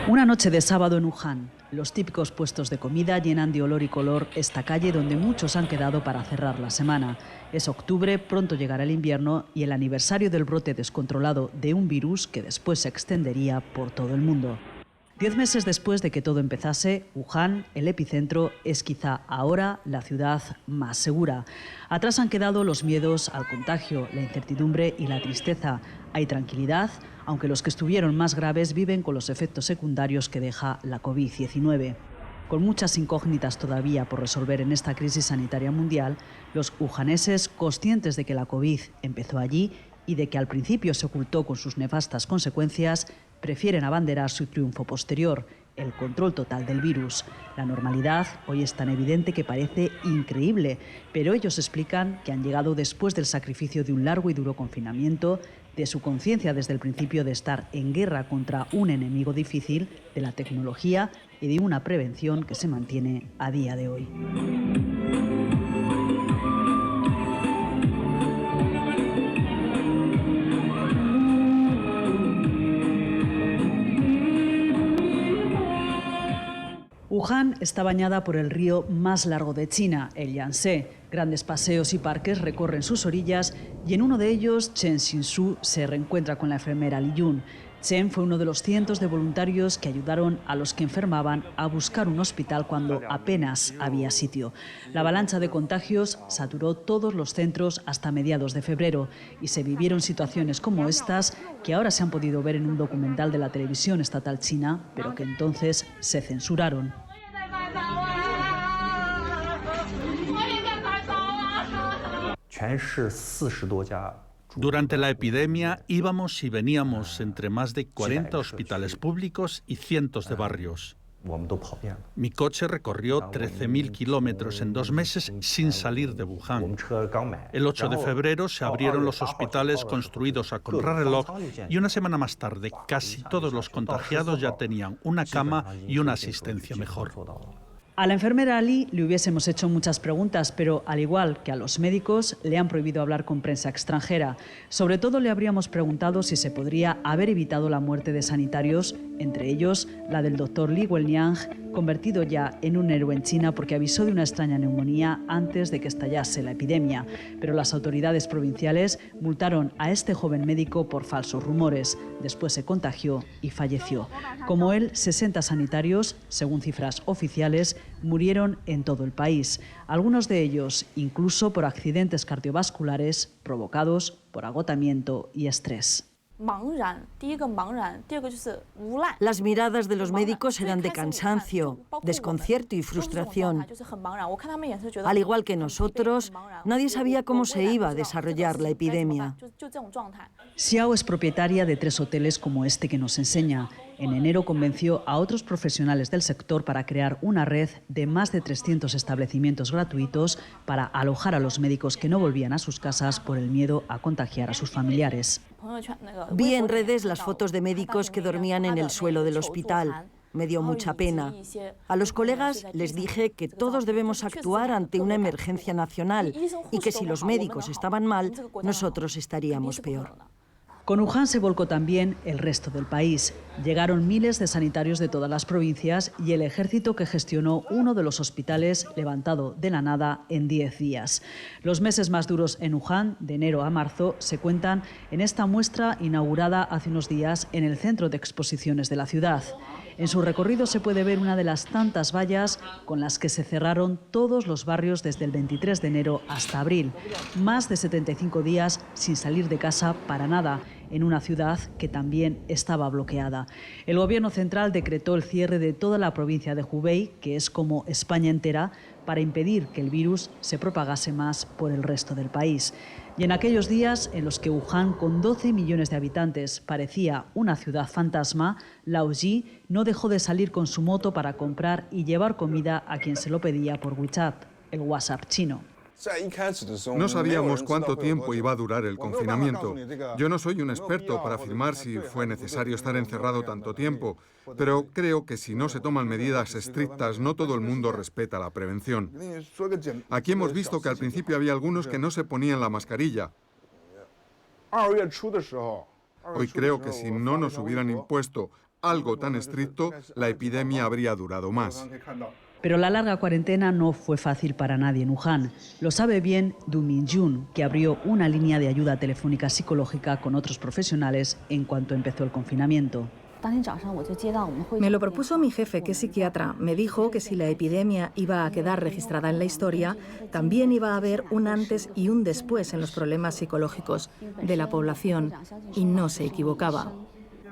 Una noche de sábado en Wuhan. Los típicos puestos de comida llenan de olor y color esta calle donde muchos han quedado para cerrar la semana. Es octubre, pronto llegará el invierno y el aniversario del brote descontrolado de un virus que después se extendería por todo el mundo. 10 meses después de que todo empezase, Wuhan, el epicentro, es quizá ahora la ciudad más segura. Atrás han quedado los miedos al contagio, la incertidumbre y la tristeza. Hay tranquilidad, aunque los que estuvieron más graves viven con los efectos secundarios que deja la COVID-19. Con muchas incógnitas todavía por resolver en esta crisis sanitaria mundial, los wuhaneses, conscientes de que la COVID empezó allí y de que al principio se ocultó con sus nefastas consecuencias, prefieren abanderar su triunfo posterior, el control total del virus. La normalidad hoy es tan evidente que parece increíble, pero ellos explican que han llegado después del sacrificio de un largo y duro confinamiento, de su conciencia desde el principio de estar en guerra contra un enemigo difícil, de la tecnología y de una prevención que se mantiene a día de hoy. Wuhan está bañada por el río más largo de China, el Yangtze. Grandes paseos y parques recorren sus orillas y en uno de ellos Chen Xinsu se reencuentra con la enfermera Li Yun. Chen fue uno de los cientos de voluntarios que ayudaron a los que enfermaban a buscar un hospital cuando apenas había sitio. La avalancha de contagios saturó todos los centros hasta mediados de febrero y se vivieron situaciones como estas que ahora se han podido ver en un documental de la televisión estatal china, pero que entonces se censuraron. Durante la epidemia íbamos y veníamos entre más de 40 hospitales públicos y cientos de barrios. Mi coche recorrió 13.000 kilómetros en 2 meses sin salir de Wuhan. El 8 de febrero se abrieron los hospitales construidos a contrarreloj y una semana más tarde casi todos los contagiados ya tenían una cama y una asistencia mejor. A la enfermera Li le hubiésemos hecho muchas preguntas, pero al igual que a los médicos, le han prohibido hablar con prensa extranjera. Sobre todo le habríamos preguntado si se podría haber evitado la muerte de sanitarios, entre ellos la del doctor Li Wenliang, convertido ya en un héroe en China porque avisó de una extraña neumonía antes de que estallase la epidemia. Pero las autoridades provinciales multaron a este joven médico por falsos rumores. Después se contagió y falleció. Como él, 60 sanitarios, según cifras oficiales, murieron en todo el país. Algunos de ellos incluso por accidentes cardiovasculares provocados por agotamiento y estrés. Las miradas de los médicos eran de cansancio, desconcierto y frustración. Al igual que nosotros, nadie sabía cómo se iba a desarrollar la epidemia. Xiao es propietaria de 3 hoteles como este que nos enseña. En enero convenció a otros profesionales del sector para crear una red de más de 300 establecimientos gratuitos para alojar a los médicos que no volvían a sus casas por el miedo a contagiar a sus familiares. Vi en redes las fotos de médicos que dormían en el suelo del hospital. Me dio mucha pena. A los colegas les dije que todos debemos actuar ante una emergencia nacional y que si los médicos estaban mal, nosotros estaríamos peor. Con Wuhan se volcó también el resto del país. Llegaron miles de sanitarios de todas las provincias y el ejército que gestionó uno de los hospitales levantado de la nada en 10 días. Los meses más duros en Wuhan, de enero a marzo, se cuentan en esta muestra inaugurada hace unos días en el centro de exposiciones de la ciudad. En su recorrido se puede ver una de las tantas vallas con las que se cerraron todos los barrios desde el 23 de enero hasta abril. Más de 75 días sin salir de casa para nada, en una ciudad que también estaba bloqueada. El gobierno central decretó el cierre de toda la provincia de Hubei, que es como España entera, para impedir que el virus se propagase más por el resto del país. Y en aquellos días en los que Wuhan, con 12 millones de habitantes, parecía una ciudad fantasma, Lao Ji no dejó de salir con su moto para comprar y llevar comida a quien se lo pedía por WeChat, el WhatsApp chino. No sabíamos cuánto tiempo iba a durar el confinamiento. Yo no soy un experto para afirmar si fue necesario estar encerrado tanto tiempo, pero creo que si no se toman medidas estrictas, no todo el mundo respeta la prevención. Aquí hemos visto que al principio había algunos que no se ponían la mascarilla. Hoy creo que si no nos hubieran impuesto algo tan estricto, la epidemia habría durado más. Pero la larga cuarentena no fue fácil para nadie en Wuhan. Lo sabe bien Du Minjun, que abrió una línea de ayuda telefónica psicológica con otros profesionales en cuanto empezó el confinamiento. Me lo propuso mi jefe, que es psiquiatra. Me dijo que si la epidemia iba a quedar registrada en la historia, también iba a haber un antes y un después en los problemas psicológicos de la población. Y no se equivocaba.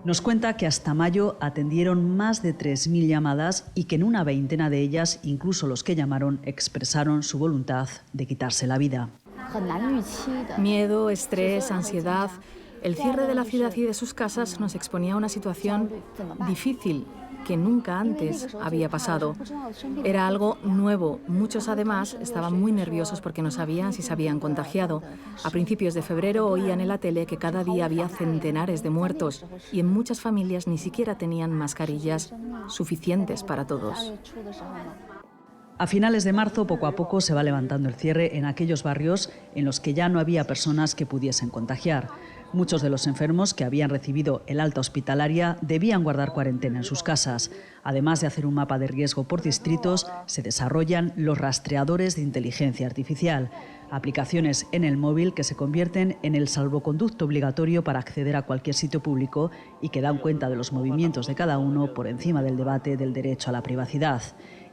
Nos cuenta que hasta mayo atendieron más de 3.000 llamadas y que en una veintena de ellas, incluso los que llamaron, expresaron su voluntad de quitarse la vida. Miedo, estrés, ansiedad. El cierre de la ciudad y de sus casas nos exponía a una situación difícil que nunca antes había pasado. Era algo nuevo. Muchos, además, estaban muy nerviosos porque no sabían si se habían contagiado. A principios de febrero oían en la tele que cada día había centenares de muertos y en muchas familias ni siquiera tenían mascarillas suficientes para todos. A finales de marzo, poco a poco, se va levantando el cierre en aquellos barrios en los que ya no había personas que pudiesen contagiar. Muchos de los enfermos que habían recibido el alta hospitalaria debían guardar cuarentena en sus casas. Además de hacer un mapa de riesgo por distritos, se desarrollan los rastreadores de inteligencia artificial, aplicaciones en el móvil que se convierten en el salvoconducto obligatorio para acceder a cualquier sitio público y que dan cuenta de los movimientos de cada uno por encima del debate del derecho a la privacidad.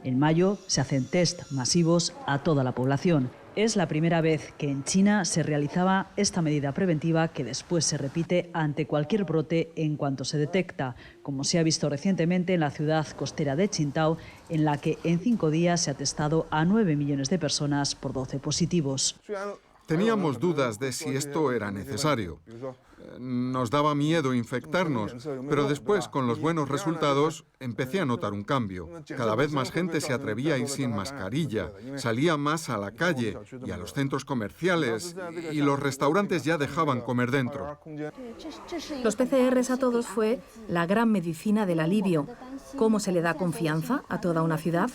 En mayo se hacen test masivos a toda la población. Es la primera vez que en China se realizaba esta medida preventiva que después se repite ante cualquier brote en cuanto se detecta, como se ha visto recientemente en la ciudad costera de Qingdao, en la que en 5 días se ha testado a 9 millones de personas por 12 positivos. Teníamos dudas de si esto era necesario. Nos daba miedo infectarnos, pero después, con los buenos resultados, empecé a notar un cambio. Cada vez más gente se atrevía a ir sin mascarilla, salía más a la calle y a los centros comerciales, y los restaurantes ya dejaban comer dentro. Los PCRs a todos fue la gran medicina del alivio. ¿Cómo se le da confianza a toda una ciudad?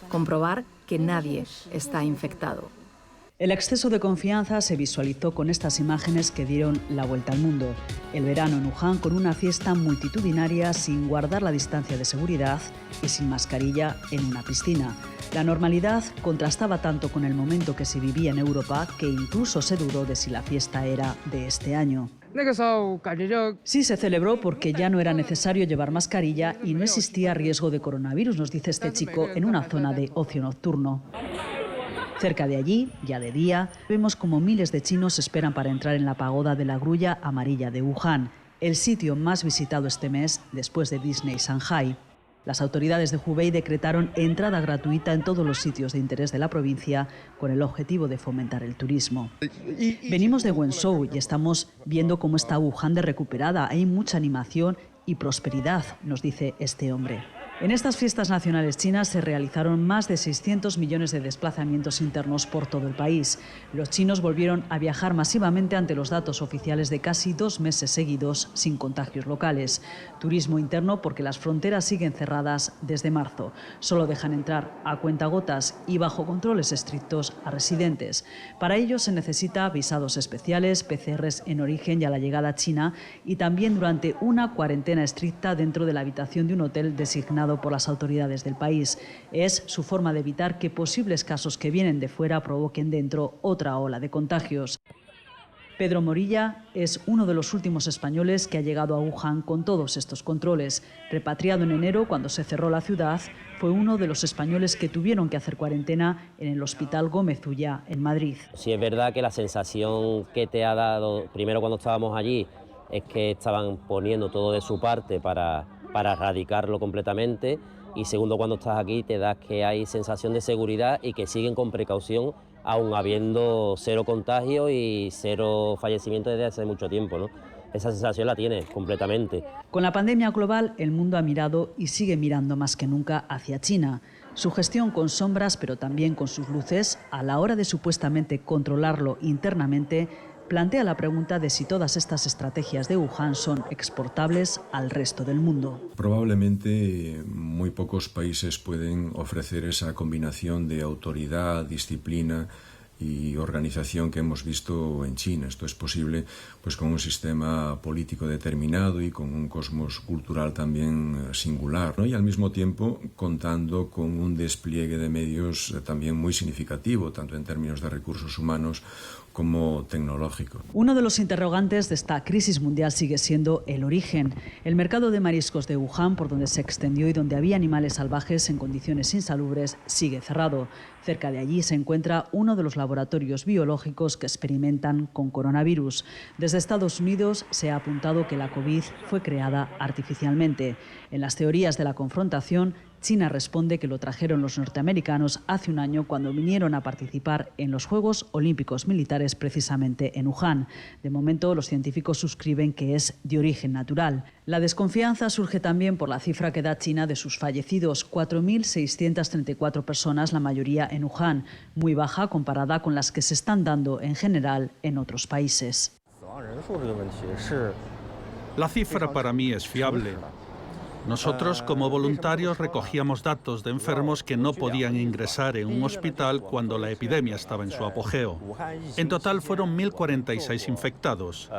Comprobar que nadie está infectado. El exceso de confianza se visualizó con estas imágenes que dieron la vuelta al mundo. El verano en Wuhan con una fiesta multitudinaria sin guardar la distancia de seguridad y sin mascarilla en una piscina. La normalidad contrastaba tanto con el momento que se vivía en Europa que incluso se dudó de si la fiesta era de este año. Sí se celebró porque ya no era necesario llevar mascarilla y no existía riesgo de coronavirus, nos dice este chico en una zona de ocio nocturno. Cerca de allí, ya de día, vemos como miles de chinos esperan para entrar en la pagoda de la Grulla Amarilla de Wuhan, el sitio más visitado este mes después de Disney Shanghai. Las autoridades de Hubei decretaron entrada gratuita en todos los sitios de interés de la provincia con el objetivo de fomentar el turismo. Venimos de Wenzhou y estamos viendo cómo está Wuhan de recuperada. Hay mucha animación y prosperidad, nos dice este hombre. En estas fiestas nacionales chinas se realizaron más de 600 millones de desplazamientos internos por todo el país. Los chinos volvieron a viajar masivamente ante los datos oficiales de casi 2 meses seguidos sin contagios locales. Turismo interno porque las fronteras siguen cerradas desde marzo. Solo dejan entrar a cuentagotas y bajo controles estrictos a residentes. Para ello se necesita visados especiales, PCRs en origen y a la llegada a China y también durante una cuarentena estricta dentro de la habitación de un hotel designado por las autoridades del país. Es su forma de evitar que posibles casos que vienen de fuera provoquen dentro otra ola de contagios. Pedro Morilla es uno de los últimos españoles que ha llegado a Wuhan con todos estos controles. Repatriado en enero, cuando se cerró la ciudad, fue uno de los españoles que tuvieron que hacer cuarentena en el Hospital Gómez Ulla, en Madrid. Sí, es verdad que la sensación que te ha dado, primero cuando estábamos allí, es que estaban poniendo todo de su parte para erradicarlo completamente, y segundo, cuando estás aquí te das que hay sensación de seguridad y que siguen con precaución aún habiendo 0 contagio y 0 fallecimientos desde hace mucho tiempo, ¿no? Esa sensación la tienes completamente. Con la pandemia global, el mundo ha mirado y sigue mirando más que nunca hacia China. Su gestión con sombras, pero también con sus luces, a la hora de supuestamente controlarlo internamente, plantea la pregunta de si todas estas estrategias de Wuhan son exportables al resto del mundo. Probablemente muy pocos países pueden ofrecer esa combinación de autoridad, disciplina y organización que hemos visto en China. Esto es posible pues con un sistema político determinado y con un cosmos cultural también singular, ¿no? Y al mismo tiempo contando con un despliegue de medios también muy significativo, tanto en términos de recursos humanos como tecnológico. Uno de los interrogantes de esta crisis mundial sigue siendo el origen. El mercado de mariscos de Wuhan, por donde se extendió y donde había animales salvajes en condiciones insalubres, sigue cerrado. Cerca de allí se encuentra uno de los laboratorios biológicos que experimentan con coronavirus. Desde Estados Unidos se ha apuntado que la COVID fue creada artificialmente. En las teorías de la confrontación, China responde que lo trajeron los norteamericanos hace un año cuando vinieron a participar en los Juegos Olímpicos Militares precisamente en Wuhan. De momento, los científicos suscriben que es de origen natural. La desconfianza surge también por la cifra que da China de sus fallecidos, 4.634 personas, la mayoría en Wuhan, muy baja comparada con las que se están dando en general en otros países. La cifra para mí es fiable. Nosotros, como voluntarios, recogíamos datos de enfermos que no podían ingresar en un hospital cuando la epidemia estaba en su apogeo. En total fueron 1.046 infectados.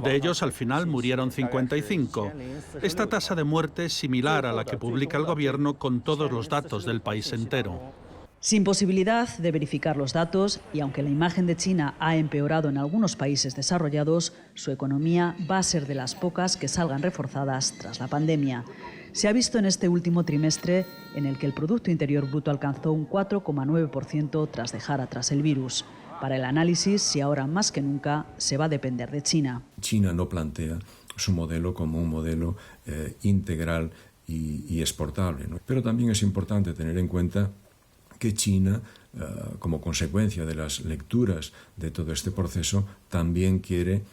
De ellos, al final, murieron 55. Esta tasa de muerte es similar a la que publica el gobierno con todos los datos del país entero. Sin posibilidad de verificar los datos, y aunque la imagen de China ha empeorado en algunos países desarrollados, su economía va a ser de las pocas que salgan reforzadas tras la pandemia. Se ha visto en este último trimestre en el que el Producto Interior Bruto alcanzó un 4,9% tras dejar atrás el virus. Para el análisis, si ahora más que nunca, se va a depender de China. China no plantea su modelo como un modelo integral y exportable, ¿no? Pero también es importante tener en cuenta que China, como consecuencia de las lecturas de todo este proceso, también quiere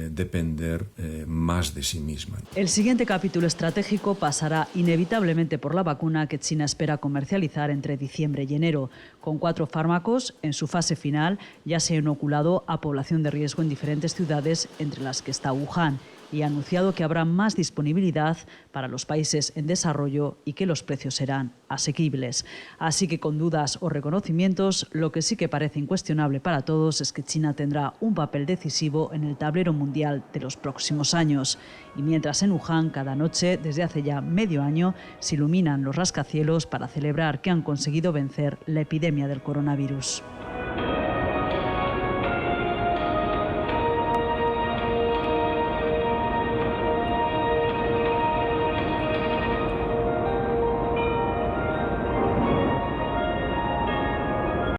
depender más de sí misma. El siguiente capítulo estratégico pasará inevitablemente por la vacuna que China espera comercializar entre diciembre y enero. Con 4 fármacos, en su fase final, ya se ha inoculado a población de riesgo en diferentes ciudades, entre las que está Wuhan, y ha anunciado que habrá más disponibilidad para los países en desarrollo y que los precios serán asequibles. Así que con dudas o reconocimientos, lo que sí que parece incuestionable para todos es que China tendrá un papel decisivo en el tablero mundial de los próximos años. Y mientras en Wuhan, cada noche, desde hace ya medio año, se iluminan los rascacielos para celebrar que han conseguido vencer la epidemia del coronavirus.